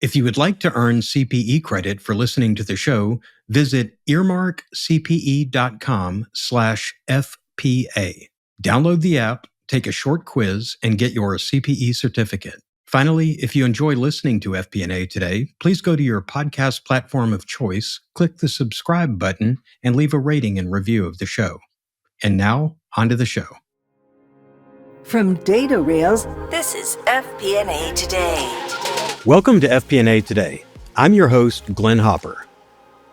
If you would like to earn CPE credit for listening to the show, visit earmarkcpe.com/FPA. Download the app, take a short quiz, and get your CPE certificate. Finally, if you enjoy listening to FP&A today, please go to your podcast platform of choice, click the subscribe button, and leave a rating and review of the show. And now, on to the show. From Data Rails, this is FP&A Today. Welcome to FP&A Today. I'm your host, Glenn Hopper.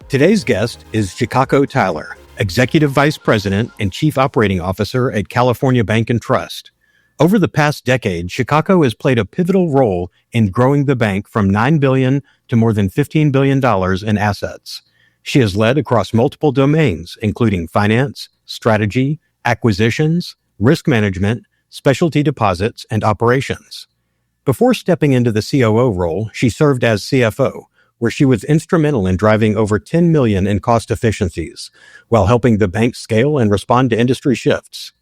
Today's guest is Chikako Tyler, Executive Vice President and Chief Operating Officer at California Bank and Trust. Over the past decade, Chikako has played a pivotal role in growing the bank from $9 billion to more than $15 billion in assets. She has led across multiple domains, including finance, strategy, acquisitions, risk management, specialty deposits, and operations. Before stepping into the COO role, she served as CFO, where she was instrumental in driving over $10 million in cost efficiencies, while helping the bank scale and respond to industry shifts.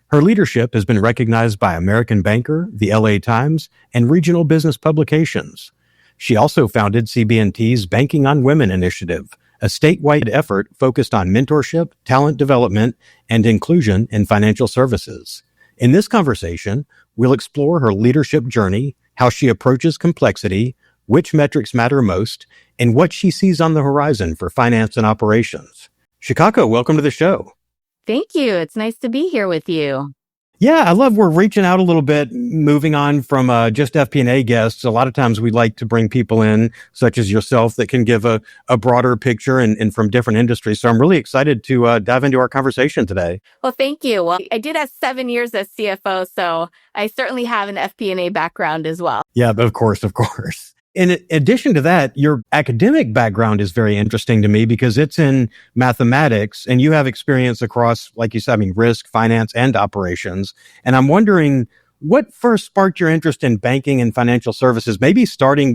Her leadership has been recognized by American Banker, the LA Times, and regional business publications. She also founded CB&T's Banking on Women initiative, a statewide effort focused on mentorship, talent development, and inclusion in financial services. In this conversation, we'll explore her leadership journey, how she approaches complexity, which metrics matter most, and what she sees on the horizon for finance and operations. Chikako, welcome to the show. Thank you. It's nice to be here with you. Yeah, I love we're reaching out a little bit, moving on from just FP&A guests. A lot of times we like to bring people in, such as yourself, that can give a broader picture and from different industries. So I'm really excited to dive into our conversation today. Well, thank you. Well, I did have 7 years as CFO, so I certainly have an FP&A background as well. Yeah, of course. In addition to that, your academic background is very interesting to me because it's in mathematics and you have experience across, like you said, risk, finance, and operations. And I'm wondering what first sparked your interest in banking and financial services, maybe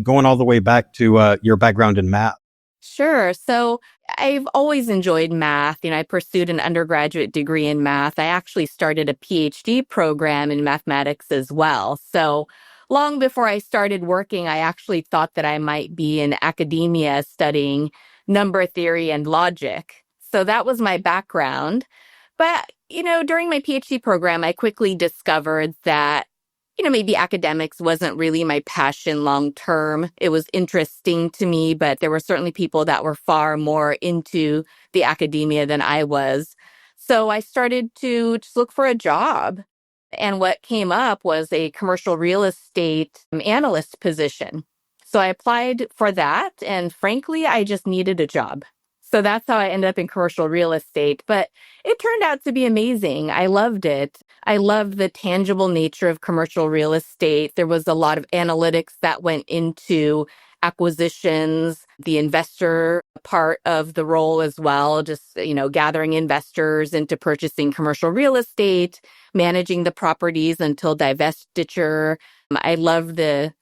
going all the way back to your background in math. Sure. So I've always enjoyed math. I pursued an undergraduate degree in math. I actually started a PhD program in mathematics as well. So long before I started working, I actually thought that I might be in academia studying number theory and logic. So that was my background. But, during my PhD program, I quickly discovered that, maybe academics wasn't really my passion long term. It was interesting to me, but there were certainly people that were far more into the academia than I was. So I started to just look for a job. And what came up was a commercial real estate analyst position. So I applied for that. And frankly, I just needed a job. So that's how I ended up in commercial real estate. But it turned out to be amazing. I loved it. I loved the tangible nature of commercial real estate. There was a lot of analytics that went into acquisitions, the investor part of the role as well, just, gathering investors into purchasing commercial real estate, managing the properties until divestiture. I love the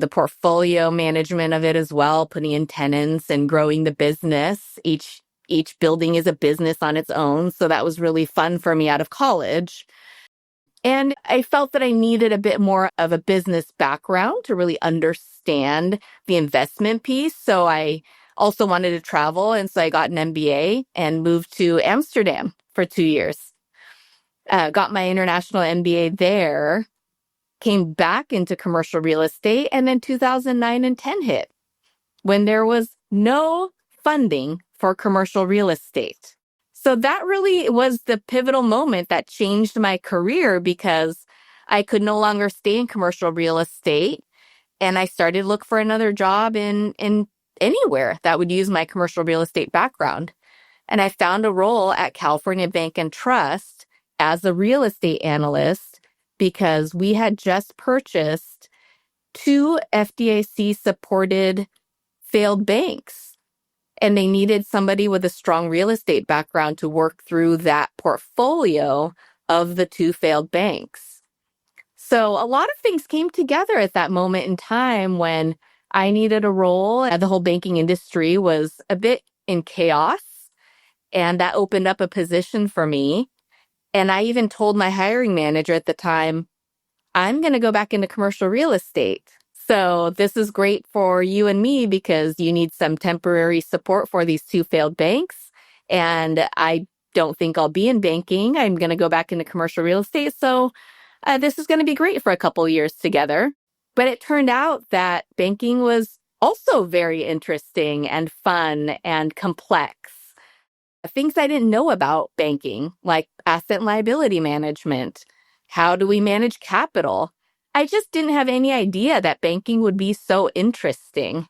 portfolio management of it as well, putting in tenants and growing the business. Each building is a business on its own. So that was really fun for me out of college. And I felt that I needed a bit more of a business background to really understand the investment piece. So I also wanted to travel. And so I got an MBA and moved to Amsterdam for 2 years. Got my international MBA there, came back into commercial real estate. And then 2009 and 10 hit when there was no funding for commercial real estate. So that really was the pivotal moment that changed my career because I could no longer stay in commercial real estate. And I started to look for another job in anywhere that would use my commercial real estate background. And I found a role at California Bank and Trust as a real estate analyst because we had just purchased 2 FDIC-supported failed banks. And they needed somebody with a strong real estate background to work through that portfolio of the 2 failed banks. So a lot of things came together at that moment in time when I needed a role. And the whole banking industry was a bit in chaos. And that opened up a position for me. And I even told my hiring manager at the time, I'm going to go back into commercial real estate. So this is great for you and me because you need some temporary support for these two failed banks. And I don't think I'll be in banking. I'm going to go back into commercial real estate. So this is going to be great for a couple years together. But it turned out that banking was also very interesting and fun and complex. Things I didn't know about banking, like asset and liability management. How do we manage capital? I just didn't have any idea that banking would be so interesting.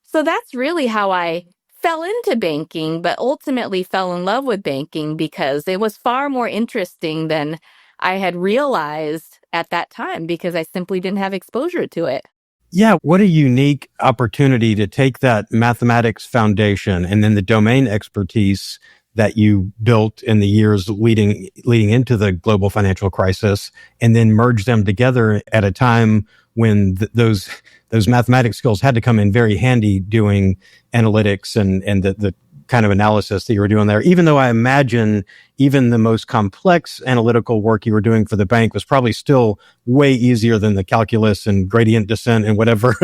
So that's really how I fell into banking, but ultimately fell in love with banking because it was far more interesting than I had realized at that time because I simply didn't have exposure to it. Yeah, what a unique opportunity to take that mathematics foundation and then the domain expertise that you built in the years leading into the global financial crisis, and then merge them together at a time when those mathematics skills had to come in very handy doing analytics and the kind of analysis that you were doing there. Even though I imagine even the most complex analytical work you were doing for the bank was probably still way easier than the calculus and gradient descent and whatever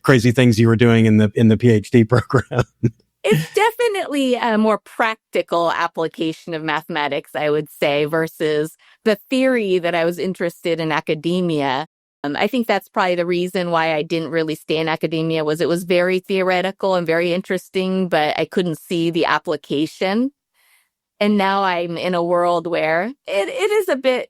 crazy things you were doing in the PhD program. It's definitely a more practical application of mathematics, I would say, versus the theory that I was interested in academia. I think that's probably the reason why I didn't really stay in academia was it was very theoretical and very interesting, but I couldn't see the application. And now I'm in a world where it is a bit,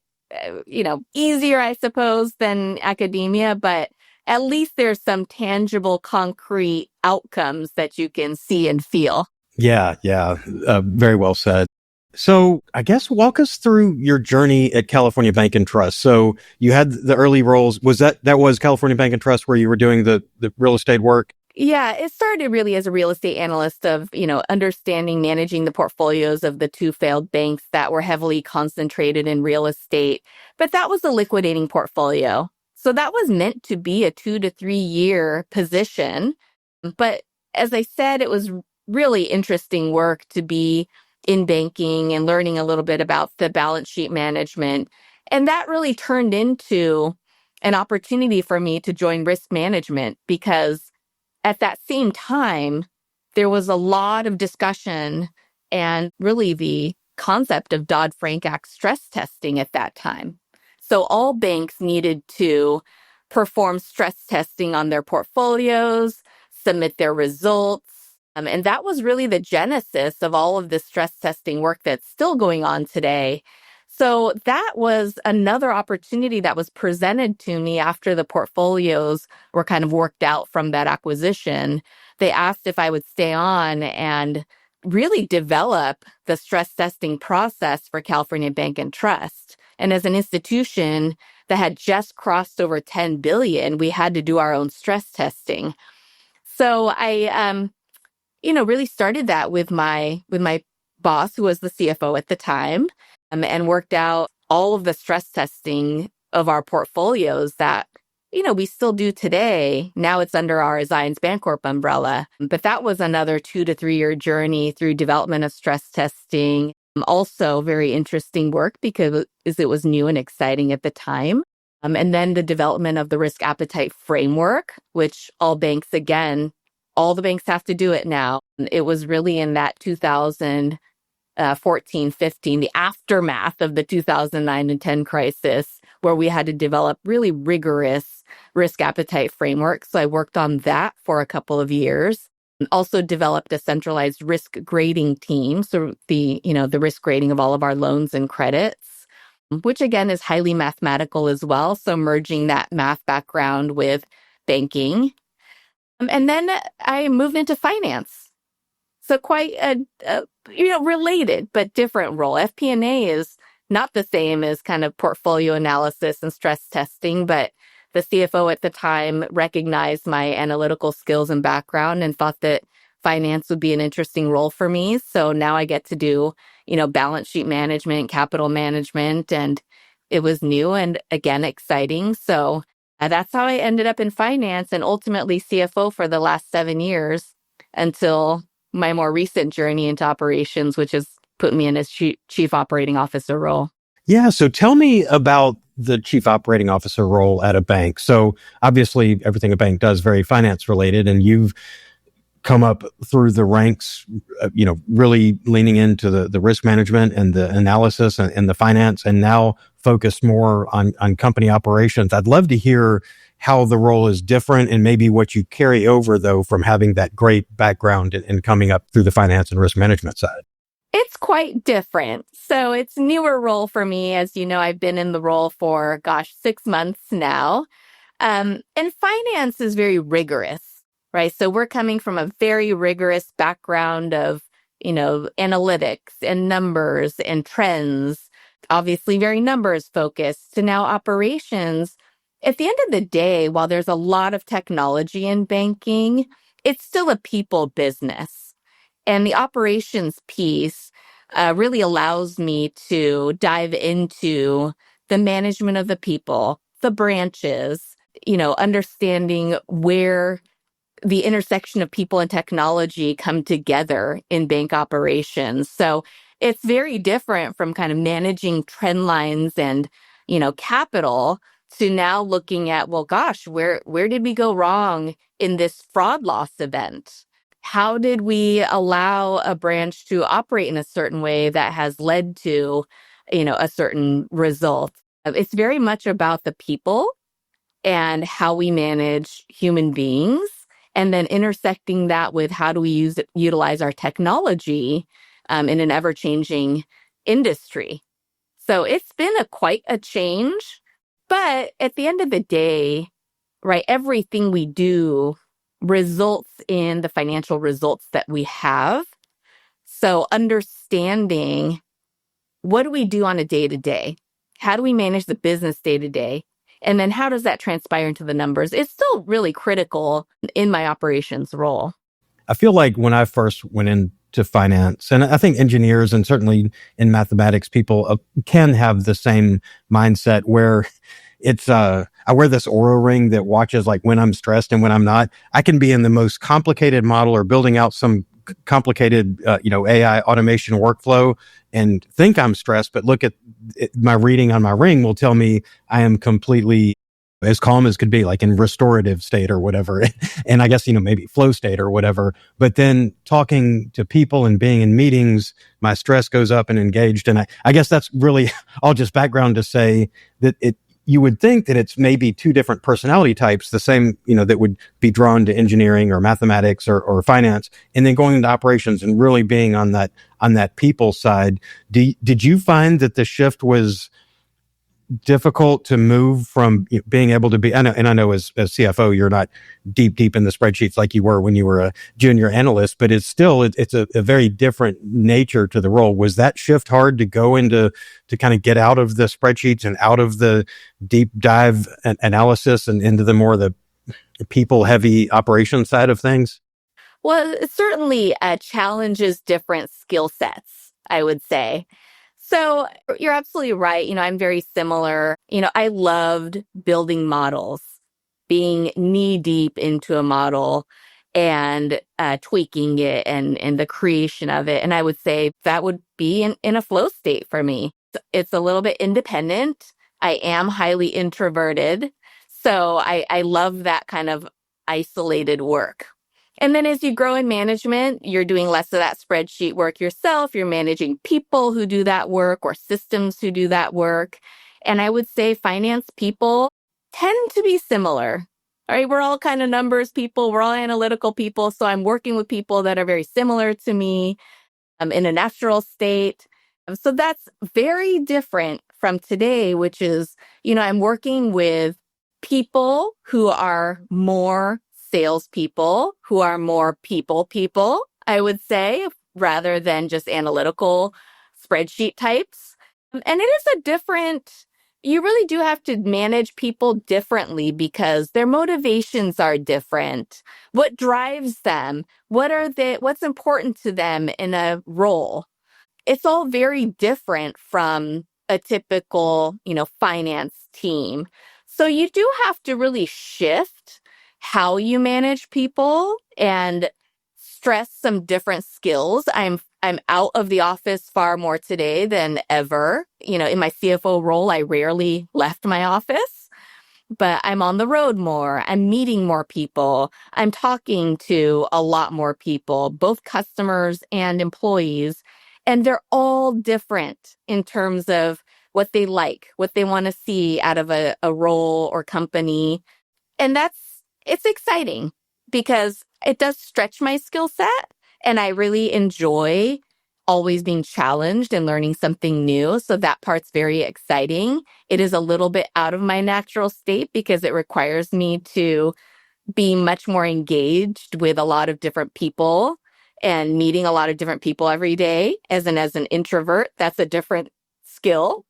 easier, I suppose, than academia, but at least there's some tangible, concrete outcomes that you can see and feel. Yeah, very well said. So I guess walk us through your journey at California Bank and Trust. So you had the early roles. Was that was California Bank and Trust where you were doing the real estate work? Yeah, it started really as a real estate analyst of, understanding, managing the portfolios of the two failed banks that were heavily concentrated in real estate. But that was a liquidating portfolio. So that was meant to be a 2 to 3 year position. But as I said, it was really interesting work to be in banking and learning a little bit about the balance sheet management. And that really turned into an opportunity for me to join risk management because at that same time, there was a lot of discussion and really the concept of Dodd-Frank Act stress testing at that time. So all banks needed to perform stress testing on their portfolios, submit their results. And that was really the genesis of all of this stress testing work that's still going on today. So that was another opportunity that was presented to me after the portfolios were kind of worked out from that acquisition. They asked if I would stay on and really develop the stress testing process for California Bank and Trust. And as an institution that had just crossed over 10 billion, we had to do our own stress testing. So I, really started that with my boss, who was the CFO at the time, and worked out all of the stress testing of our portfolios that, we still do today. Now it's under our Zions Bancorp umbrella. But that was another 2 to 3 year journey through development of stress testing. Also very interesting work because it was new and exciting at the time. And then the development of the risk appetite framework, which all the banks have to do it now. It was really in that 2014, 15, the aftermath of the 2009 and 10 crisis, where we had to develop really rigorous risk appetite framework. So I worked on that for a couple of years. Also developed a centralized risk grading team. So the risk grading of all of our loans and credits, which again is highly mathematical as well. So merging that math background with banking. And then I moved into finance. So quite a related but different role. FP&A is not the same as kind of portfolio analysis and stress testing, but the CFO at the time recognized my analytical skills and background and thought that finance would be an interesting role for me. So now I get to do, balance sheet management, capital management, and it was new and again, exciting. So that's how I ended up in finance and ultimately CFO for the last 7 years until my more recent journey into operations, which has put me in a chief operating officer role. Yeah. So tell me about the chief operating officer role at a bank. So obviously everything a bank does very finance related, and you've come up through the ranks, really leaning into the risk management and the analysis and the finance, and now focused more on company operations. I'd love to hear how the role is different and maybe what you carry over, though, from having that great background and coming up through the finance and risk management side. It's quite different. So it's a newer role for me. As you know, I've been in the role for, 6 months now. And finance is very rigorous, right? So we're coming from a very rigorous background of, analytics and numbers and trends, obviously very numbers focused. To now operations. At the end of the day, while there's a lot of technology in banking, it's still a people business. And the operations piece really allows me to dive into the management of the people, the branches, understanding where the intersection of people and technology come together in bank operations. So it's very different from kind of managing trend lines and, capital to now looking at, well, gosh, where did we go wrong in this fraud loss event? How did we allow a branch to operate in a certain way that has led to, a certain result? It's very much about the people and how we manage human beings, and then intersecting that with how do we utilize our technology in an ever-changing industry. So it's been quite a change, but at the end of the day, right, everything we do results in the financial results that we have. So understanding, what do we do on a day-to-day? How do we manage the business day-to-day? And then how does that transpire into the numbers? It's still really critical in my operations role. I feel like when I first went into finance, and I think engineers and certainly in mathematics, people can have the same mindset where it's, I wear this Aura ring that watches like when I'm stressed and when I'm not. I can be in the most complicated model or building out some complicated, AI automation workflow and think I'm stressed, but look at my reading on my ring will tell me I am completely as calm as could be, like in restorative state or whatever. And I guess, maybe flow state or whatever. But then talking to people and being in meetings, my stress goes up and engaged. And I guess that's really all just background to say that you would think that it's maybe two different personality types, the same, that would be drawn to engineering or mathematics or finance, and then going into operations and really being on that people side. Did you find that the shift was difficult to move from being able to be, I know as CFO, you're not deep in the spreadsheets like you were when you were a junior analyst, but it's still, it's a very different nature to the role. Was that shift hard to go into, to kind of get out of the spreadsheets and out of the deep dive analysis and into the more the people heavy operation side of things? Well, it certainly challenges different skill sets, I would say. So you're absolutely right. I'm very similar. I loved building models, being knee deep into a model and tweaking it and the creation of it. And I would say that would be in a flow state for me. It's a little bit independent. I am highly introverted. So I love that kind of isolated work. And then as you grow in management, you're doing less of that spreadsheet work yourself. You're managing people who do that work or systems who do that work. And I would say finance people tend to be similar. All right, we're all kind of numbers people. We're all analytical people. So I'm working with people that are very similar to me. I'm in a natural state. So that's very different from today, which is, I'm working with people who are more salespeople, who are more people, I would say, rather than just analytical spreadsheet types. And it is you really do have to manage people differently because their motivations are different. What drives them? What's important to them in a role? It's all very different from a typical, finance team. So you do have to really shift how you manage people and stress some different skills. I'm out of the office far more today than ever. In my CFO role, I rarely left my office, but I'm on the road more. I'm meeting more people. I'm talking to a lot more people, both customers and employees. And they're all different in terms of what they like, what they want to see out of a role or company. And it's exciting because it does stretch my skill set. And I really enjoy always being challenged and learning something new. So that part's very exciting. It is a little bit out of my natural state because it requires me to be much more engaged with a lot of different people and meeting a lot of different people every day. As an introvert, that's a different skill,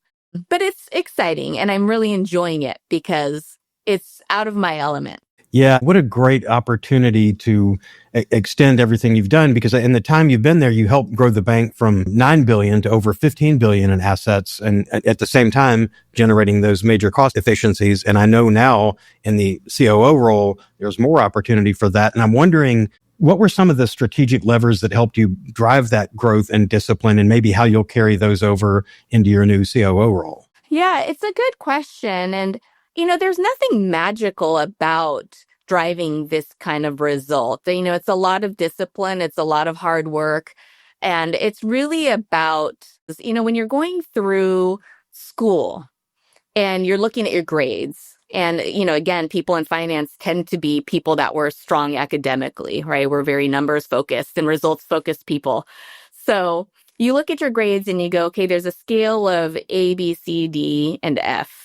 but it's exciting and I'm really enjoying it because it's out of my element. Yeah, what a great opportunity to extend everything you've done, because in the time you've been there, you helped grow the bank from 9 billion to over 15 billion in assets, and at the same time generating those major cost efficiencies. And I know now in the COO role, there's more opportunity for that. And I'm wondering, what were some of the strategic levers that helped you drive that growth and discipline, and maybe how you'll carry those over into your new COO role? Yeah, it's a good question. And, there's nothing magical about driving this kind of result. It's a lot of discipline, it's a lot of hard work. And it's really about, when you're going through school and you're looking at your grades. And, again, people in finance tend to be people that were strong academically, right? We're very numbers focused and results focused people. So you look at your grades and you go, okay, there's a scale of A, B, C, D, and F.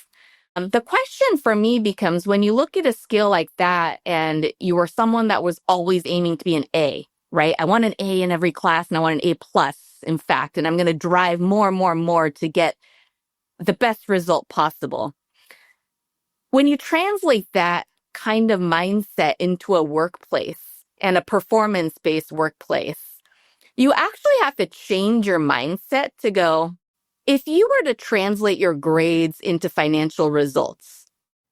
The question for me becomes, when you look at a scale like that and you were someone that was always aiming to be an A, right? I want an A in every class and I want an A plus, in fact, and I'm going to drive more and more and more to get the best result possible. When you translate that kind of mindset into a workplace and a performance-based workplace, you actually have to change your mindset to go, if you were to translate your grades into financial results,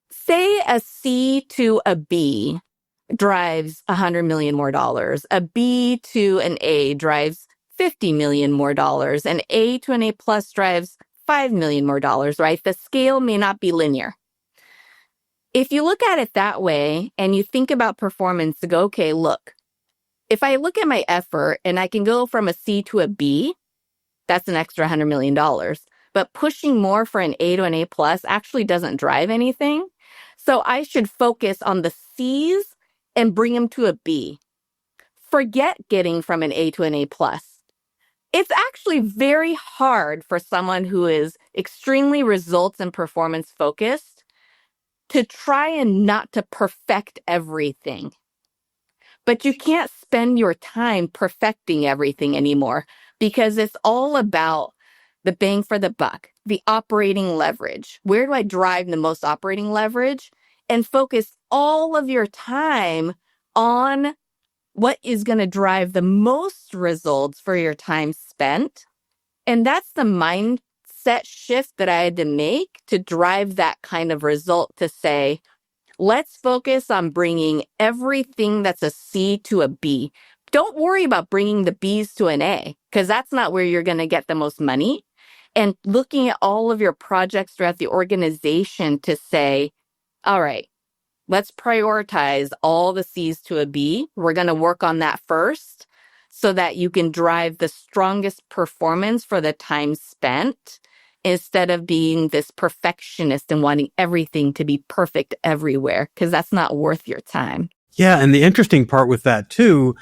say a C to a B drives $100 million more dollars, a B to an A drives $50 million more dollars, an A to an A plus drives $5 million more dollars, right? The scale may not be linear. If you look at it that way and you think about performance to go, okay, look, if I look at my effort and I can go from a C to a B, that's an extra $100 million. But pushing more for an A to an A plus actually doesn't drive anything. So I should focus on the C's and bring them to a B. Forget getting from an A to an A plus. It's actually very hard for someone who is extremely results and performance focused to try and not to perfect everything. But you can't spend your time perfecting everything anymore because it's all about the bang for the buck, the operating leverage. Where do I drive the most operating leverage? And focus all of your time on what is going to drive the most results for your time spent. And that's the mindset shift that I had to make to drive that kind of result, to say, let's focus on bringing everything that's a C to a B. Don't worry about bringing the B's to an A, because that's not where you're going to get the most money. And looking at all of your projects throughout the organization to say, all right, let's prioritize all the C's to a B. We're going to work on that first so that you can drive the strongest performance for the time spent, instead of being this perfectionist and wanting everything to be perfect everywhere, because that's not worth your time. Yeah. And the interesting part with that too,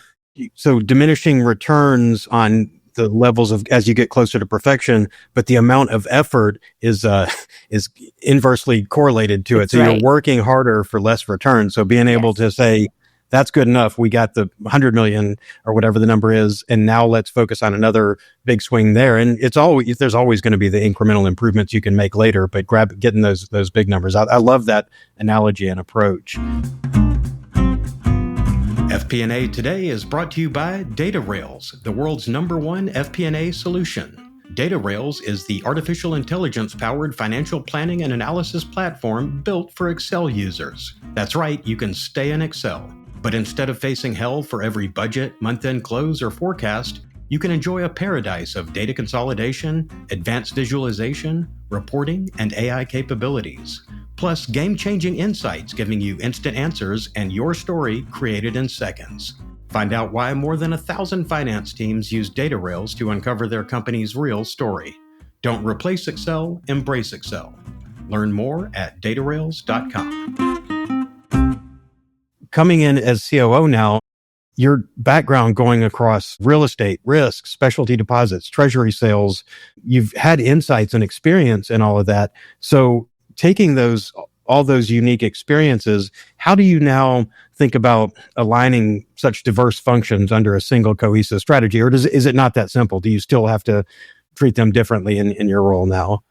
so diminishing returns on the levels of as you get closer to perfection, but the amount of effort is inversely correlated to it. That's so right. You're working harder for less return. So being able to say, that's good enough. We got the 100 million or whatever the number is. And now let's focus on another big swing there. And there's always going to be the incremental improvements you can make later, but getting those big numbers. I love that analogy and approach. FP&A Today is brought to you by Data Rails, the world's #1 FP&A solution. Data Rails is the artificial intelligence-powered financial planning and analysis platform built for Excel users. That's right, you can stay in Excel. But instead of facing hell for every budget, month-end close, or forecast, You can enjoy a paradise of data consolidation, advanced visualization, reporting, and AI capabilities. Plus, game-changing insights giving you instant answers and your story created in seconds. Find out why more than 1,000 finance teams use data rails to uncover their company's real story. Don't replace Excel, embrace Excel. Learn more at datarails.com. Coming in as COO now, your background going across real estate, risk, specialty deposits, treasury sales, you've had insights and experience in all of that. So taking all those unique experiences, how do you now think about aligning such diverse functions under a single cohesive strategy? Or is it not that simple? Do you still have to treat them differently in your role now?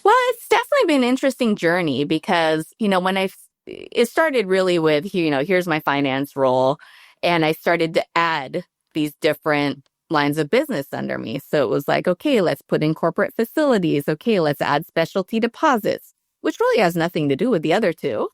Well, it's definitely been an interesting journey because, it started really with, here's my finance role. And I started to add these different lines of business under me. So it was like, okay, let's put in corporate facilities. Okay, let's add specialty deposits, which really has nothing to do with the other two.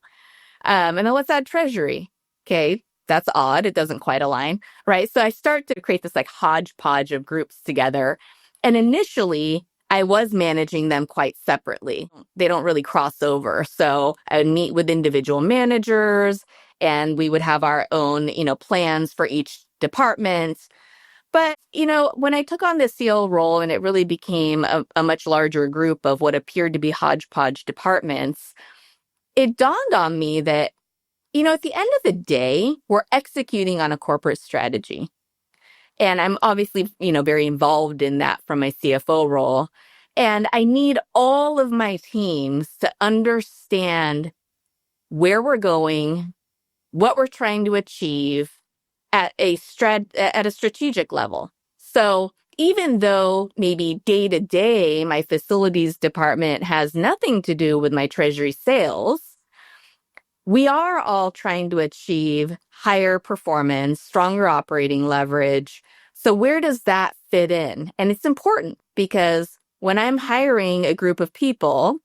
And then let's add treasury. Okay, that's odd. It doesn't quite align, right? So I start to create this like hodgepodge of groups together. And initially, I was managing them quite separately. They don't really cross over. So I would meet with individual managers and we would have our own, plans for each department. But, when I took on the COO role and it really became a much larger group of what appeared to be hodgepodge departments, it dawned on me that, at the end of the day, we're executing on a corporate strategy. And I'm obviously, very involved in that from my CFO role. And I need all of my teams to understand where we're going, what we're trying to achieve at a strategic level. So even though maybe day to day, my facilities department has nothing to do with my treasury sales, we are all trying to achieve higher performance, stronger operating leverage. So where does that fit in? And it's important because when I'm hiring a group of people,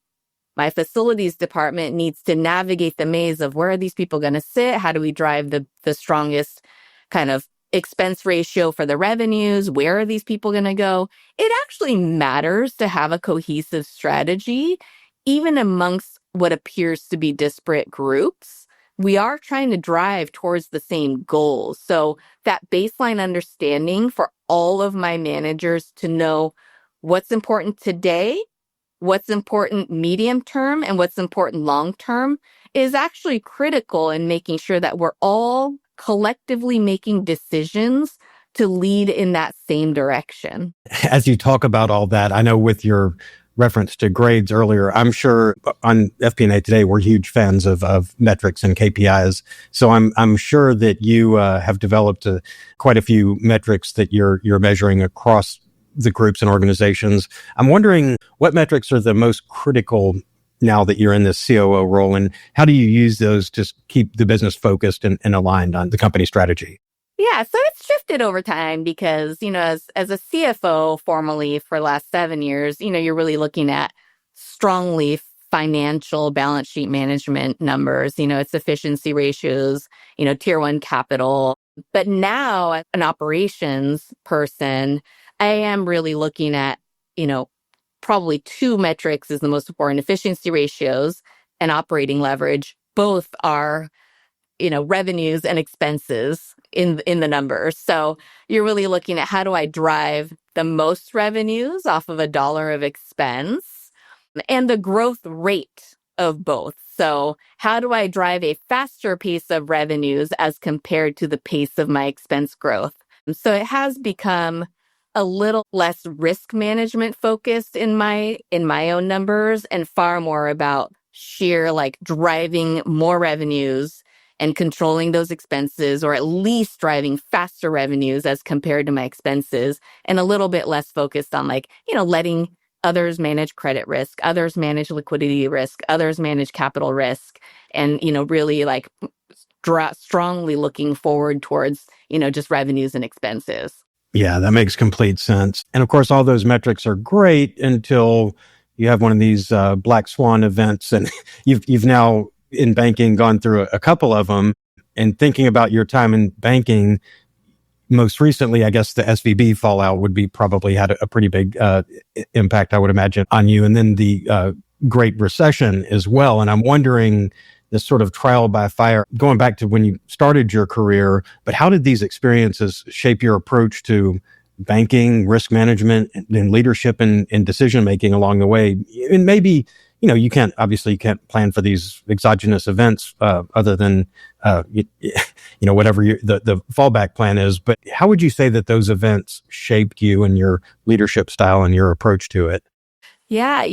my facilities department needs to navigate the maze of where are these people going to sit? How do we drive the strongest kind of expense ratio for the revenues? Where are these people going to go? It actually matters to have a cohesive strategy, even amongst what appears to be disparate groups. We are trying to drive towards the same goals. So that baseline understanding for all of my managers to know what's important today, what's important medium term, and what's important long term is actually critical in making sure that we're all collectively making decisions to lead in that same direction. As you talk about all that, I know with your reference to grades earlier, I'm sure on FP&A Today, we're huge fans of metrics and KPIs. So I'm sure that you have developed quite a few metrics that you're measuring across the groups and organizations. I'm wondering what metrics are the most critical now that you're in this COO role, and how do you use those to keep the business focused and aligned on the company strategy? Yeah, so it's shifted over time because, as a CFO formally for the last 7 years, you're really looking at strongly financial balance sheet management numbers, it's efficiency ratios, tier one capital. But now as an operations person, I am really looking at, probably two metrics is the most important: efficiency ratios and operating leverage. Both are, revenues and expenses in the numbers. So you're really looking at how do I drive the most revenues off of a dollar of expense and the growth rate of both. So how do I drive a faster pace of revenues as compared to the pace of my expense growth? So it has become a little less risk management focused in my own numbers and far more about sheer like driving more revenues and controlling those expenses, or at least driving faster revenues as compared to my expenses, and a little bit less focused on letting others manage credit risk, others manage liquidity risk, others manage capital risk, and, really like strongly looking forward towards, just revenues and expenses. Yeah, that makes complete sense. And of course, all those metrics are great until you have one of these black swan events, and you've now in banking gone through a couple of them. And thinking about your time in banking, most recently, I guess the SVB fallout would be probably had a pretty big impact, I would imagine, on you. And then the Great Recession as well. And I'm wondering, this sort of trial by fire, going back to when you started your career, but how did these experiences shape your approach to banking, risk management, and leadership and decision making along the way? And maybe, you can't plan for these exogenous events other than whatever the fallback plan is. But how would you say that those events shaped you and your leadership style and your approach to it? Yeah,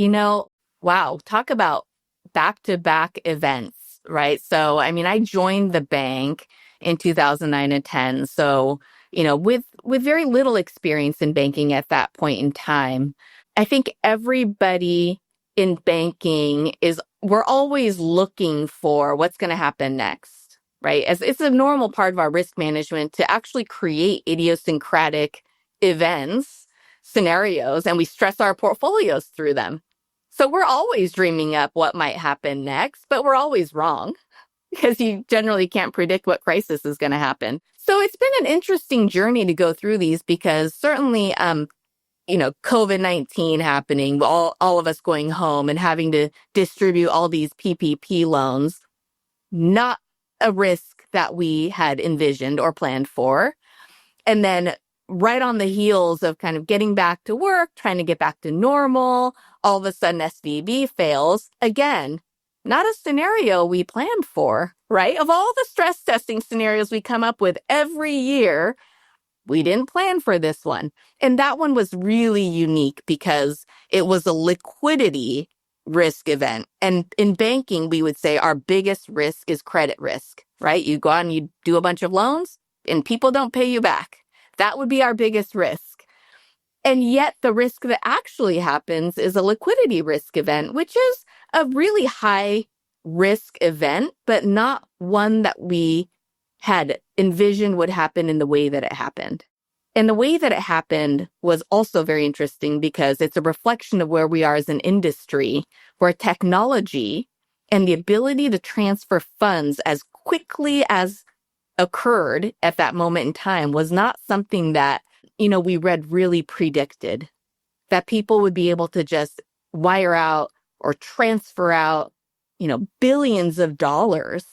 wow, talk about back-to-back events, right? So, I mean, I joined the bank in 2009 and 10. So, with very little experience in banking at that point in time. I think everybody in banking we're always looking for what's going to happen next, right? As it's a normal part of our risk management to actually create idiosyncratic events, scenarios, and we stress our portfolios through them. So we're always dreaming up what might happen next, but we're always wrong because you generally can't predict what crisis is going to happen. So it's been an interesting journey to go through these because certainly, COVID-19 happening, all of us going home and having to distribute all these PPP loans, not a risk that we had envisioned or planned for. And then right on the heels of kind of getting back to work, trying to get back to normal, all of a sudden SVB fails. Again, not a scenario we planned for, right? Of all the stress testing scenarios we come up with every year, we didn't plan for this one. And that one was really unique because it was a liquidity risk event. And in banking, we would say our biggest risk is credit risk, right? You go out and you do a bunch of loans and people don't pay you back. That would be our biggest risk. And yet the risk that actually happens is a liquidity risk event, which is a really high risk event, but not one that we had envisioned would happen in the way that it happened. And the way that it happened was also very interesting because it's a reflection of where we are as an industry, where technology and the ability to transfer funds as quickly as occurred at that moment in time was not something that, we read really predicted, that people would be able to just wire out or transfer out, billions of dollars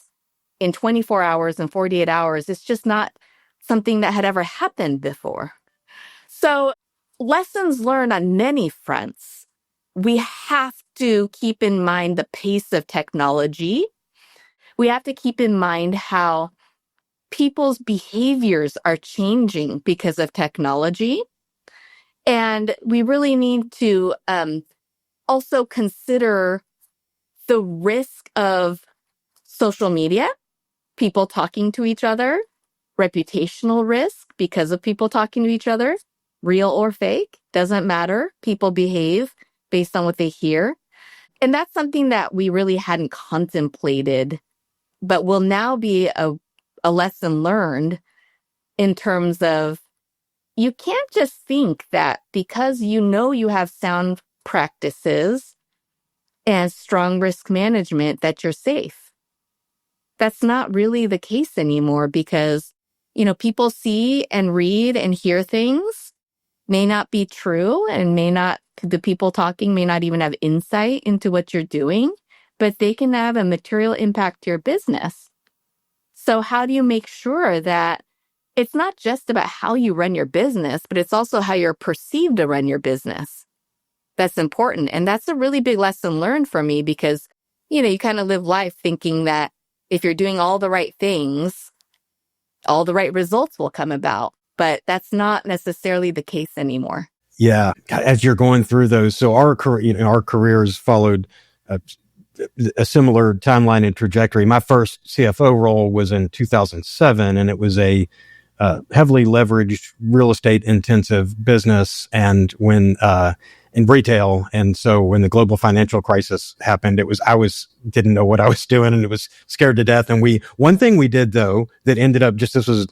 in 24 hours and 48 hours. It's just not something that had ever happened before. So lessons learned on many fronts. We have to keep in mind the pace of technology. We have to keep in mind how people's behaviors are changing because of technology. And we really need to also consider the risk of social media, people talking to each other, reputational risk because of people talking to each other, real or fake, doesn't matter. People behave based on what they hear. And that's something that we really hadn't contemplated, but will now be a lesson learned in terms of you can't just think that because you have sound practices and strong risk management that you're safe. That's not really the case anymore because, people see and read and hear things may not be true and the people talking may not even have insight into what you're doing, but they can have a material impact to your business. So how do you make sure that it's not just about how you run your business, but it's also how you're perceived to run your business? That's important. And that's a really big lesson learned for me because, you kind of live life thinking that if you're doing all the right things, all the right results will come about. But that's not necessarily the case anymore. Yeah. As you're going through those, so our careers followed a similar timeline and trajectory. My first CFO role was in 2007, and it was a heavily leveraged real estate intensive business. And when in retail. And so when the global financial crisis happened, didn't know what I was doing and it was scared to death. And one thing we did though, that ended up this was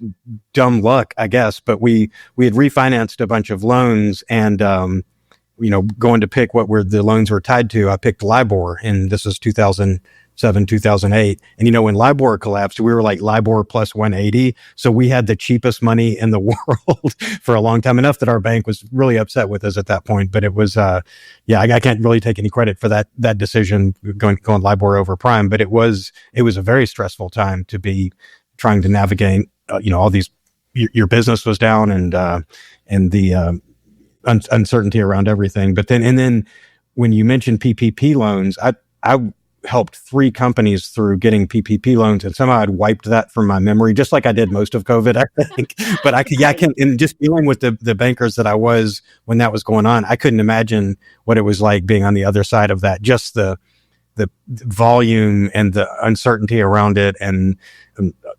dumb luck, I guess, but we had refinanced a bunch of loans and, going to pick the loans were tied to. I picked LIBOR and this was 2007 2007, 2008. And, when LIBOR collapsed, we were like LIBOR plus 180. So we had the cheapest money in the world for a long time, enough that our bank was really upset with us at that point. But it was, I can't really take any credit for that decision going LIBOR over prime, but it was a very stressful time to be trying to navigate, all these, your business was down and the uncertainty around everything. But then when you mentioned PPP loans, I helped 3 companies through getting PPP loans, and somehow I'd wiped that from my memory, just like I did most of COVID, I think. But I can, and just dealing with the bankers that I was when that was going on, I couldn't imagine what it was like being on the other side of that. Just the volume and the uncertainty around it, and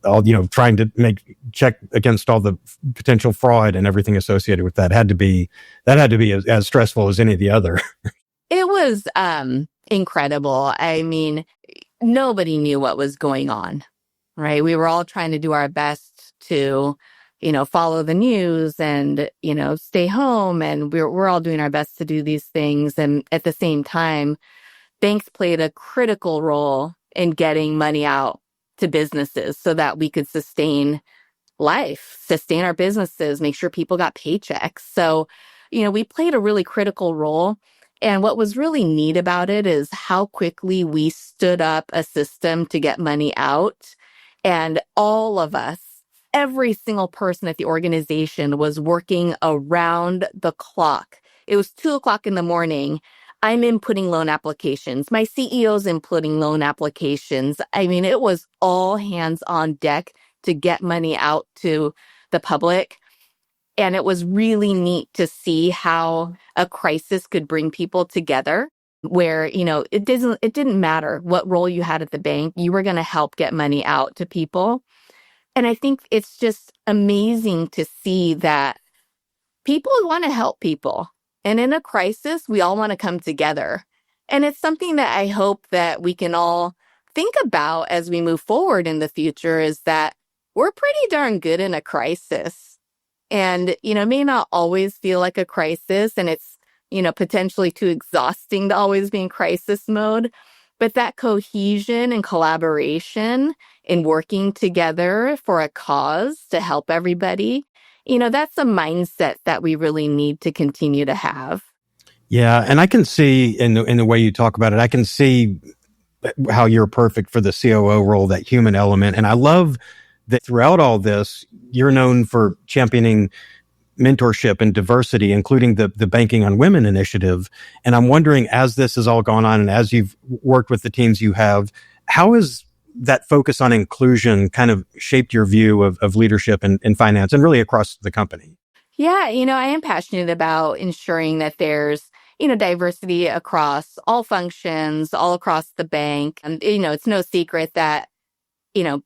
all, trying to check against all the potential fraud and everything associated with that had to be as stressful as any of the other. It was incredible. I mean, nobody knew what was going on, right? We were all trying to do our best to, follow the news and, stay home. And we're all doing our best to do these things. And at the same time, banks played a critical role in getting money out to businesses so that we could sustain life, sustain our businesses, make sure people got paychecks. So, we played a really critical role. And what was really neat about it is how quickly we stood up a system to get money out. And all of us, every single person at the organization was working around the clock. It was 2:00 in the morning. I'm inputting loan applications. My CEO's inputting loan applications. I mean, it was all hands on deck to get money out to the public. And it was really neat to see how a crisis could bring people together, where, it didn't matter what role you had at the bank, you were going to help get money out to people. And I think it's just amazing to see that people want to help people. And in a crisis, we all want to come together. And it's something that I hope that we can all think about as we move forward in the future, is that we're pretty darn good in a crisis. And, it may not always feel like a crisis, and it's, potentially too exhausting to always be in crisis mode. But that cohesion and collaboration in working together for a cause to help everybody, that's a mindset that we really need to continue to have. Yeah, and I can see in the way you talk about it, I can see how you're perfect for the COO role, that human element. And I love that throughout all this, you're known for championing mentorship and diversity, including the Banking on Women initiative. And I'm wondering, as this has all gone on and as you've worked with the teams you have, how has that focus on inclusion kind of shaped your view of leadership and finance and really across the company? Yeah, I am passionate about ensuring that there's, diversity across all functions, all across the bank. And, it's no secret that,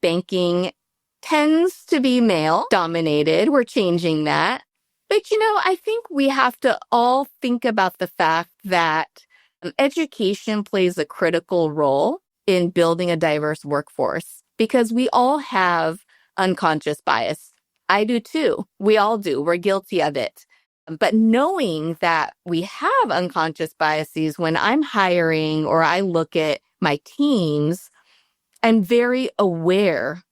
banking tends to be male dominated. We're changing that. But, I think we have to all think about the fact that education plays a critical role in building a diverse workforce, because we all have unconscious bias. I do too. We all do. We're guilty of it. But knowing that we have unconscious biases, when I'm hiring or I look at my teams, I'm very aware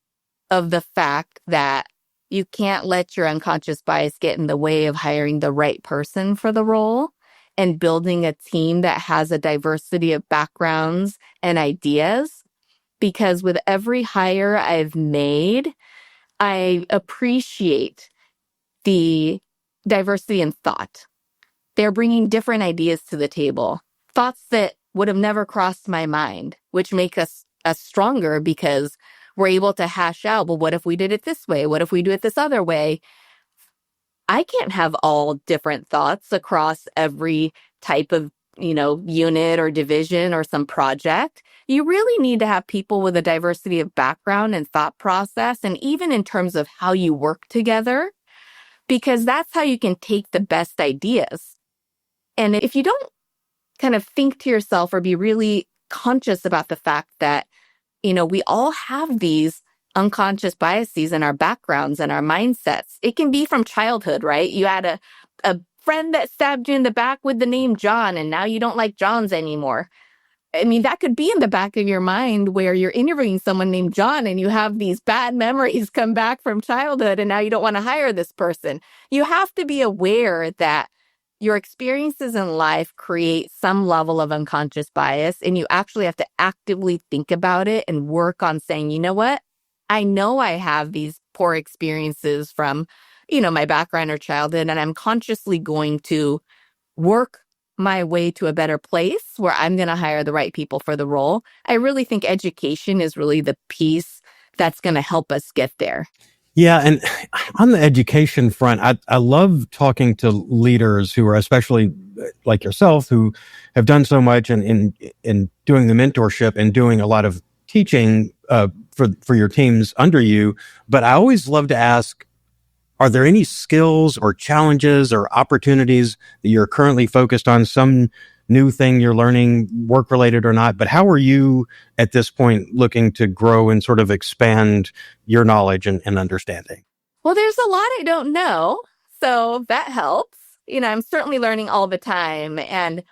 of the fact that you can't let your unconscious bias get in the way of hiring the right person for the role and building a team that has a diversity of backgrounds and ideas. Because with every hire I've made, I appreciate the diversity in thought. They're bringing different ideas to the table, thoughts that would have never crossed my mind, which make us stronger, because we're able to hash out, well, what if we did it this way? What if we do it this other way? I can't have all different thoughts across every type of, unit or division or some project. You really need to have people with a diversity of background and thought process, and even in terms of how you work together, because that's how you can take the best ideas. And if you don't kind of think to yourself or be really conscious about the fact that, we all have these unconscious biases in our backgrounds and our mindsets. It can be from childhood, right? You had a friend that stabbed you in the back with the name John, and now you don't like Johns anymore. I mean, that could be in the back of your mind where you're interviewing someone named John and you have these bad memories come back from childhood and now you don't want to hire this person. You have to be aware that your experiences in life create some level of unconscious bias, and you actually have to actively think about it and work on saying, you know what? I know I have these poor experiences from, my background or childhood, and I'm consciously going to work my way to a better place where I'm going to hire the right people for the role. I really think education is really the piece that's going to help us get there. Yeah. And on the education front, I love talking to leaders who are especially like yourself, who have done so much in doing the mentorship and doing a lot of teaching for your teams under you. But I always love to ask, are there any skills or challenges or opportunities that you're currently focused on, some new thing you're learning, work related or not? But how are you at this point looking to grow and sort of expand your knowledge and understanding? Well, there's a lot I don't know, so that helps. I'm certainly learning all the time, and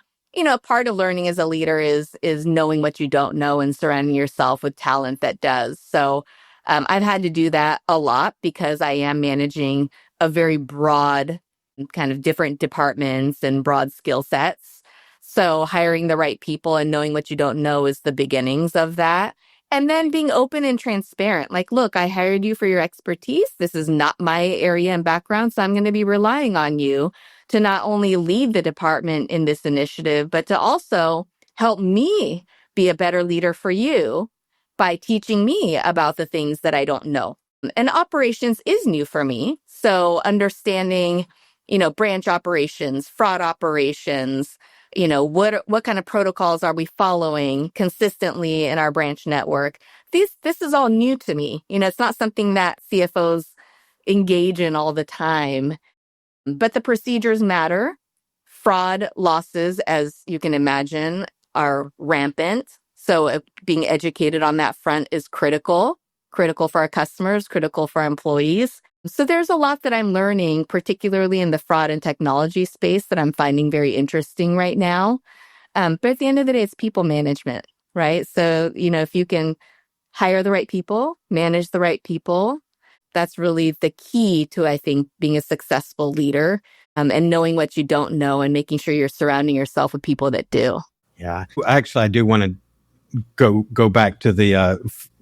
part of learning as a leader is knowing what you don't know and surrounding yourself with talent that does. So, I've had to do that a lot because I am managing a very broad kind of different departments and broad skill sets. So, hiring the right people and knowing what you don't know is the beginnings of that. And then being open and transparent. Like, look, I hired you for your expertise. This is not my area and background. So I'm going to be relying on you to not only lead the department in this initiative, but to also help me be a better leader for you by teaching me about the things that I don't know. And operations is new for me. So understanding, branch operations, fraud operations, what kind of protocols are we following consistently in our branch network? This is all new to me. It's not something that CFOs engage in all the time, but the procedures matter. Fraud losses, as you can imagine, are rampant. So being educated on that front is critical for our customers, critical for our employees. So there's a lot that I'm learning, particularly in the fraud and technology space, that I'm finding very interesting right now. But at the end of the day, it's people management, right? So, if you can hire the right people, manage the right people, that's really the key to, I think, being a successful leader, and knowing what you don't know and making sure you're surrounding yourself with people that do. Yeah. Actually, I do want to go back to the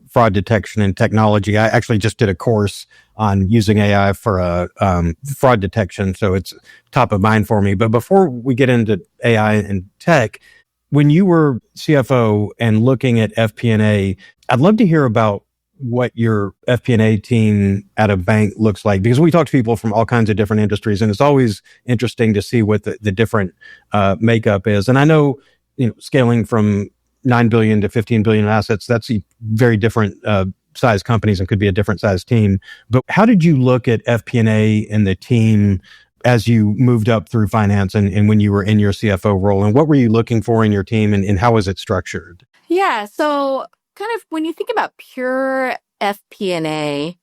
fraud detection and technology. I actually just did a course on using AI for fraud detection, so it's top of mind for me. But before we get into AI and tech, when you were CFO and looking at FP&A, I'd love to hear about what your FP&A team at a bank looks like, because we talk to people from all kinds of different industries, and it's always interesting to see what the different makeup is. And I know, scaling from 9 billion to 15 billion in assets, that's a very different size companies and could be a different size team. But how did you look at FP&A and the team as you moved up through finance and when you were in your CFO role? And what were you looking for in your team, and how was it structured? Yeah. So kind of when you think about pure FP&A,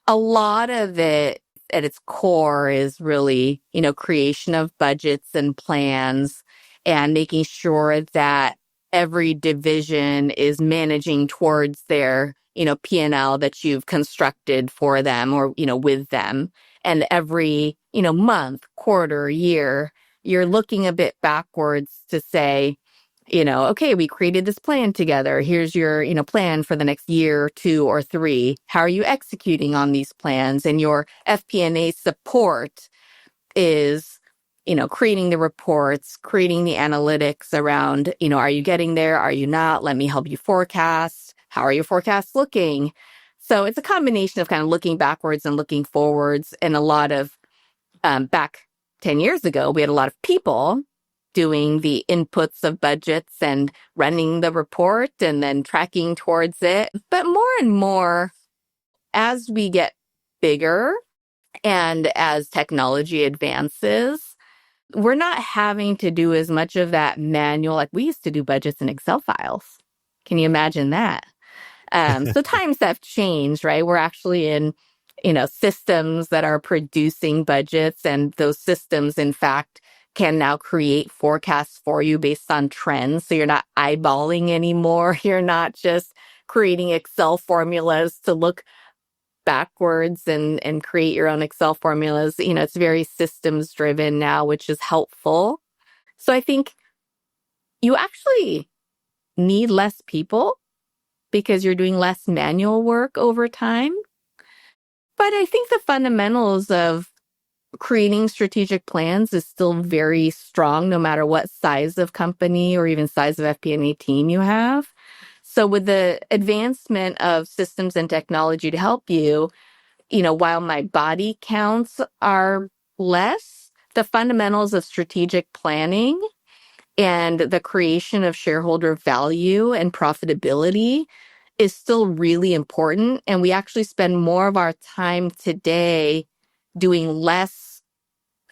a lot of it at its core is really, creation of budgets and plans and making sure that every division is managing towards their, P&L that you've constructed for them or, with them. And every, month, quarter, year, you're looking a bit backwards to say, okay, we created this plan together. Here's your, plan for the next year, 2 or 3. How are you executing on these plans? And your FP&A support is, creating the reports, creating the analytics around, are you getting there? Are you not? Let me help you forecast. How are your forecasts looking? So it's a combination of kind of looking backwards and looking forwards. And a lot of, back 10 years ago, we had a lot of people doing the inputs of budgets and running the report and then tracking towards it. But more and more, as we get bigger and as technology advances, we're not having to do as much of that manual. Like we used to do budgets in Excel files. Can you imagine that? So times have changed, right? We're actually in, systems that are producing budgets, and those systems, in fact, can now create forecasts for you based on trends. So you're not eyeballing anymore. You're not just creating Excel formulas to look backwards and create your own Excel formulas. It's very systems driven now, which is helpful. So I think you actually need less people because you're doing less manual work over time. But I think the fundamentals of creating strategic plans is still very strong, no matter what size of company or even size of FP&A team you have. So with the advancement of systems and technology to help you, while my body counts are less, the fundamentals of strategic planning and the creation of shareholder value and profitability is still really important. And we actually spend more of our time today doing less,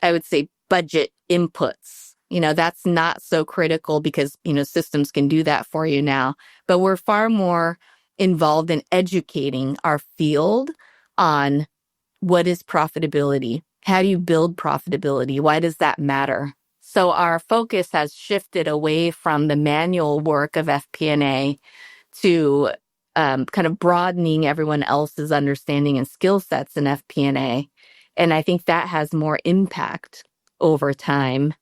I would say, budget inputs. That's not so critical because, systems can do that for you now. But we're far more involved in educating our field on what is profitability? How do you build profitability? Why does that matter? So our focus has shifted away from the manual work of FP&A to kind of broadening everyone else's understanding and skill sets in FP&A. And I think that has more impact over time.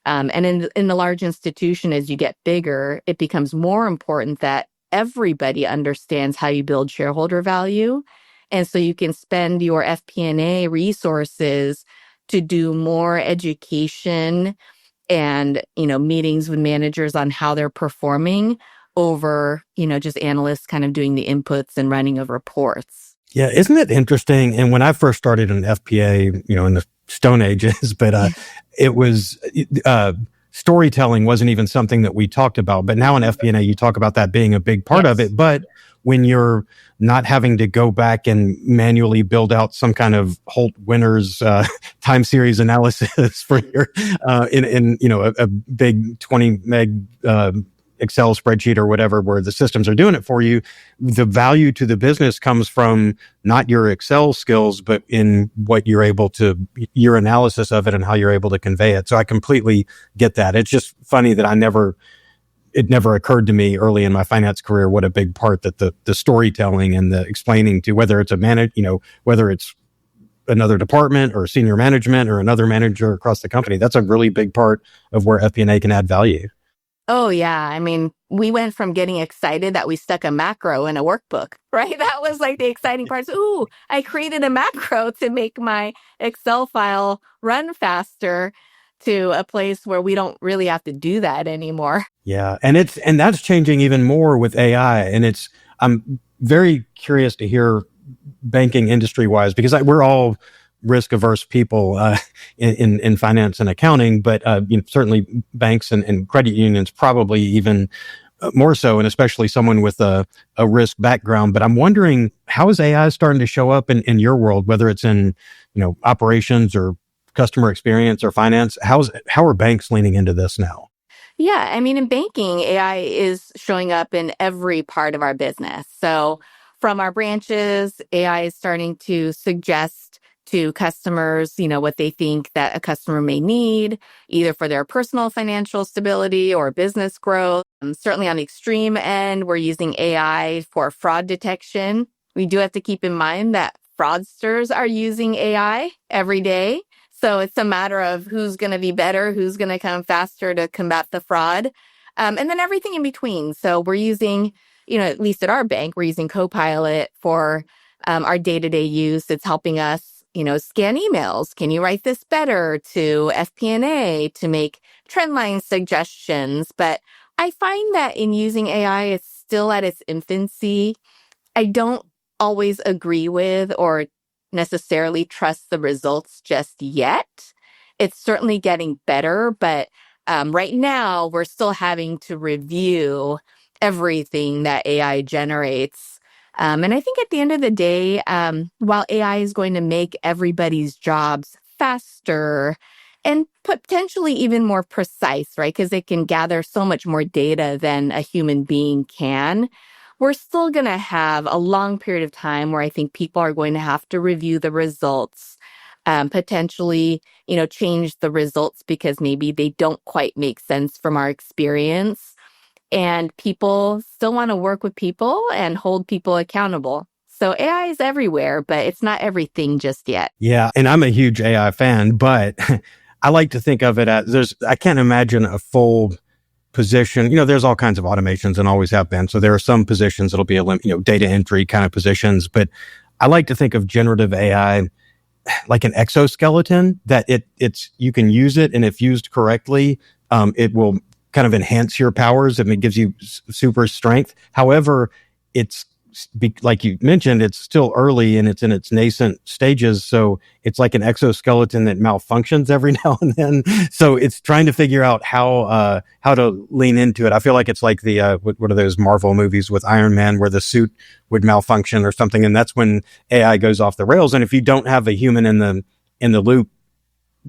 And in the large institution, as you get bigger, it becomes more important that everybody understands how you build shareholder value. And so you can spend your FP&A resources to do more education and, meetings with managers on how they're performing over, just analysts kind of doing the inputs and running of reports. Yeah, isn't it interesting? And when I first started in FPA, in the Stone Ages, but it was storytelling wasn't even something that we talked about. But now in FP&A, you talk about that being a big part of it. But when you're not having to go back and manually build out some kind of Holt Winners time series analysis for your in a big 20 meg Excel spreadsheet or whatever, where the systems are doing it for you, the value to the business comes from not your Excel skills, but in what you're able to, your analysis of it and how you're able to convey it. So I completely get that. It's just funny that it never occurred to me early in my finance career what a big part that the storytelling and the explaining to, whether it's whether it's another department or senior management or another manager across the company, that's a really big part of where FP&A can add value. Oh, yeah. I mean, we went from getting excited that we stuck a macro in a workbook, right? That was like the exciting part. Ooh, I created a macro to make my Excel file run faster, to a place where we don't really have to do that anymore. Yeah. And that's changing even more with AI. And I'm very curious to hear banking industry wise, because we're all risk averse people in finance and accounting, but certainly banks and credit unions probably even more so, and especially someone with a risk background. But I'm wondering, how is AI starting to show up in your world, whether it's in operations or customer experience or finance? How are banks leaning into this now? Yeah, I mean, in banking, AI is showing up in every part of our business. So from our branches, AI is starting to suggest to customers, what they think that a customer may need, either for their personal financial stability or business growth. Certainly on the extreme end, we're using AI for fraud detection. We do have to keep in mind that fraudsters are using AI every day. So it's a matter of who's going to be better, who's going to come faster to combat the fraud. And then everything in between. So we're using, at least at our bank, we're using Copilot for our day-to-day use. It's helping us, scan emails. Can you write this better, to FP&A to make trendline suggestions? But I find that in using AI, it's still at its infancy. I don't always agree with or necessarily trust the results just yet. It's certainly getting better, but right now we're still having to review everything that AI generates. And I think at the end of the day, while AI is going to make everybody's jobs faster and potentially even more precise, right? Because it can gather so much more data than a human being can. We're still going to have a long period of time where I think people are going to have to review the results potentially, change the results because maybe they don't quite make sense from our experience. And people still want to work with people and hold people accountable. So AI is everywhere, but it's not everything just yet. Yeah. And I'm a huge AI fan, but I like to think of it as I can't imagine a full position. There's all kinds of automations and always have been. So there are some positions that'll be, data entry kind of positions, but I like to think of generative AI like an exoskeleton that you can use it. And if used correctly, it will kind of enhance your powers and it gives you super strength. However, it's like you mentioned, it's still early and it's in its nascent stages. So it's like an exoskeleton that malfunctions every now and then. So it's trying to figure out how to lean into it. I feel like it's like the, what are those Marvel movies with Iron Man where the suit would malfunction or something. And that's when AI goes off the rails. And if you don't have a human in the loop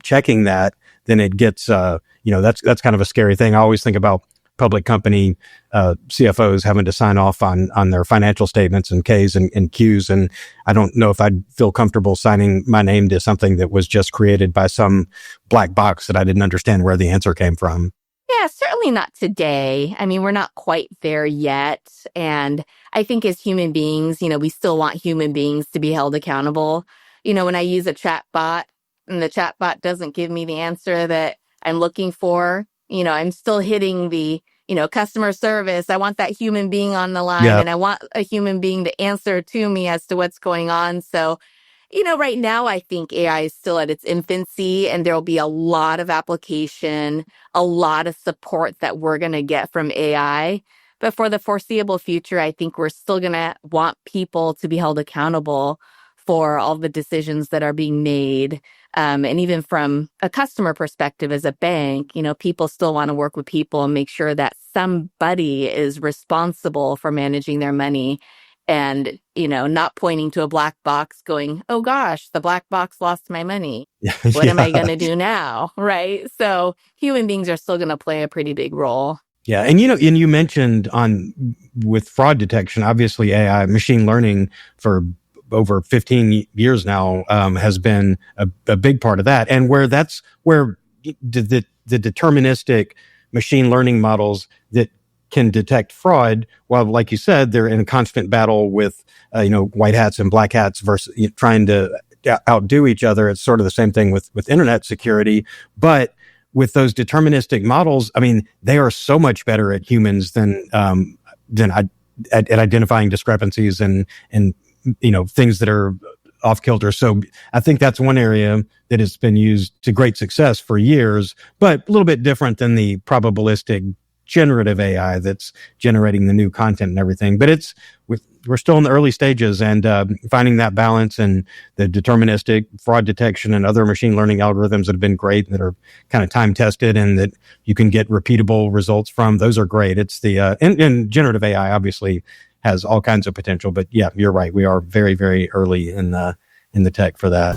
checking that, then it gets, that's kind of a scary thing. I always think about public company CFOs having to sign off on their financial statements and Ks and Qs. And I don't know if I'd feel comfortable signing my name to something that was just created by some black box that I didn't understand where the answer came from. Yeah, certainly not today. I mean, we're not quite there yet. And I think as human beings, we still want human beings to be held accountable. When I use a chat bot and the chat bot doesn't give me the answer that I'm looking for, I'm still hitting the, customer service. I want that human being on the line and I want a human being to answer to me as to what's going on. So, right now, I think AI is still at its infancy and there'll be a lot of application, a lot of support that we're going to get from AI. But for the foreseeable future, I think we're still going to want people to be held accountable for all the decisions that are being made. And even from a customer perspective as a bank, people still want to work with people and make sure that somebody is responsible for managing their money and, not pointing to a black box going, oh gosh, the black box lost my money. What am I going to do now? Right. So human beings are still going to play a pretty big role. Yeah. And, and you mentioned with fraud detection, obviously AI, machine learning for over 15 years now has been a big part of that. And where the deterministic machine learning models that can detect fraud, while like you said, they're in a constant battle with, white hats and black hats versus trying to outdo each other. It's sort of the same thing with internet security. But with those deterministic models, I mean, they are so much better at humans than at identifying discrepancies and things that are off kilter. So I think that's one area that has been used to great success for years, but a little bit different than the probabilistic generative AI that's generating the new content and everything. But we're still in the early stages, and finding that balance and the deterministic fraud detection and other machine learning algorithms that have been great, that are kind of time tested and that you can get repeatable results from. Those are great. It's the and generative AI obviously has all kinds of potential, but yeah, you're right. We are very, very early in the tech for that.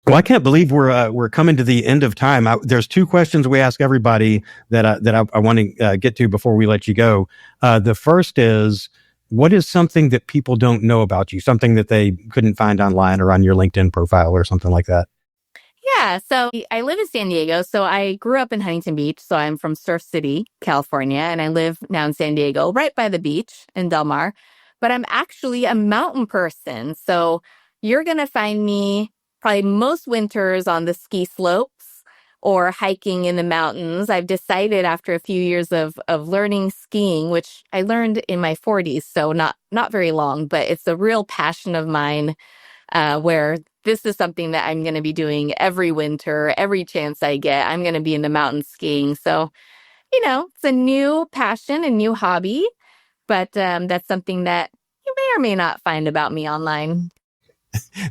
Well, I can't believe we're coming to the end of time. There's two questions we ask everybody that I want to get to before we let you go. The first is, what is something that people don't know about you? Something that they couldn't find online or on your LinkedIn profile or something like that? Yeah, so I live in San Diego. So I grew up in Huntington Beach. So I'm from Surf City, California, and I live now in San Diego, right by the beach in Del Mar. But I'm actually a mountain person. So you're going to find me probably most winters on the ski slopes or hiking in the mountains. I've decided after a few years of learning skiing, which I learned in my 40s, so not very long, but it's a real passion of mine, where this is something that I'm going to be doing every winter, every chance I get. I'm going to be in the mountain skiing. So, it's a new passion, a new hobby, but that's something that you may or may not find about me online.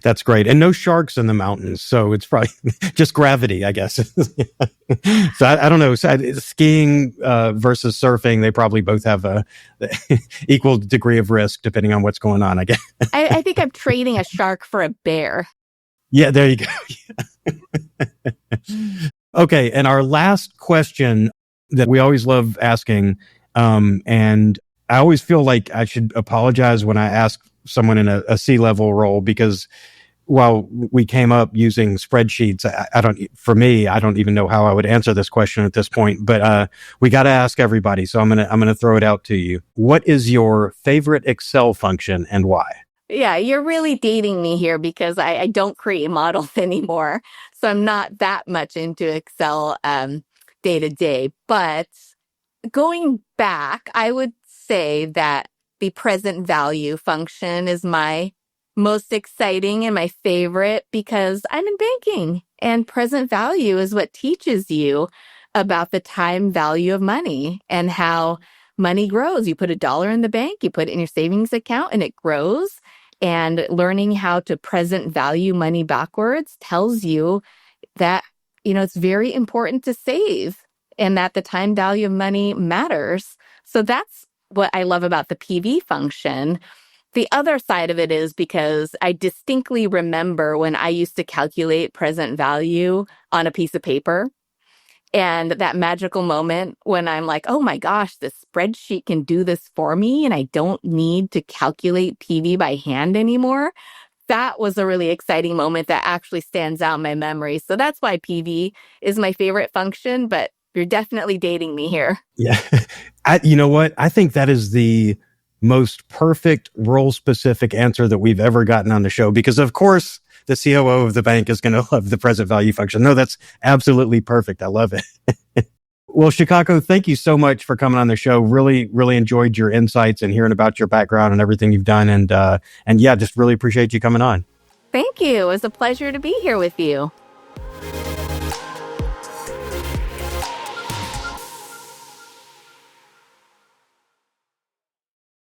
That's great. And no sharks in the mountains. So it's probably just gravity, I guess. So I don't know. Skiing versus surfing, they probably both have a equal degree of risk depending on what's going on, I guess. I think I'm trading a shark for a bear. Yeah, there you go. Okay. And our last question that we always love asking, and I always feel like I should apologize when I ask someone in a C-level role, because while we came up using spreadsheets, for me, I don't even know how I would answer this question at this point, but we got to ask everybody. So I'm going to throw it out to you. What is your favorite Excel function and why? Yeah, you're really dating me here because I don't create models anymore. So I'm not that much into Excel day to day. But going back, I would say that the present value function is my most exciting and my favorite because I'm in banking, and present value is what teaches you about the time value of money and how money grows. You put $1 in the bank, you put it in your savings account, and it grows. And learning how to present value money backwards tells you that, it's very important to save and that the time value of money matters. So that's what I love about the PV function. The other side of it is because I distinctly remember when I used to calculate present value on a piece of paper, and that magical moment when I'm like, oh my gosh, this spreadsheet can do this for me and I don't need to calculate PV by hand anymore. That was a really exciting moment that actually stands out in my memory. So that's why PV is my favorite function, but you're definitely dating me here. Yeah. You know what? I think that is the most perfect role-specific answer that we've ever gotten on the show, because of course the COO of the bank is going to love the present value function. No, that's absolutely perfect. I love it. Well, Chikako, thank you so much for coming on the show. Really, really enjoyed your insights and hearing about your background and everything you've done. And yeah, just really appreciate you coming on. Thank you. It was a pleasure to be here with you.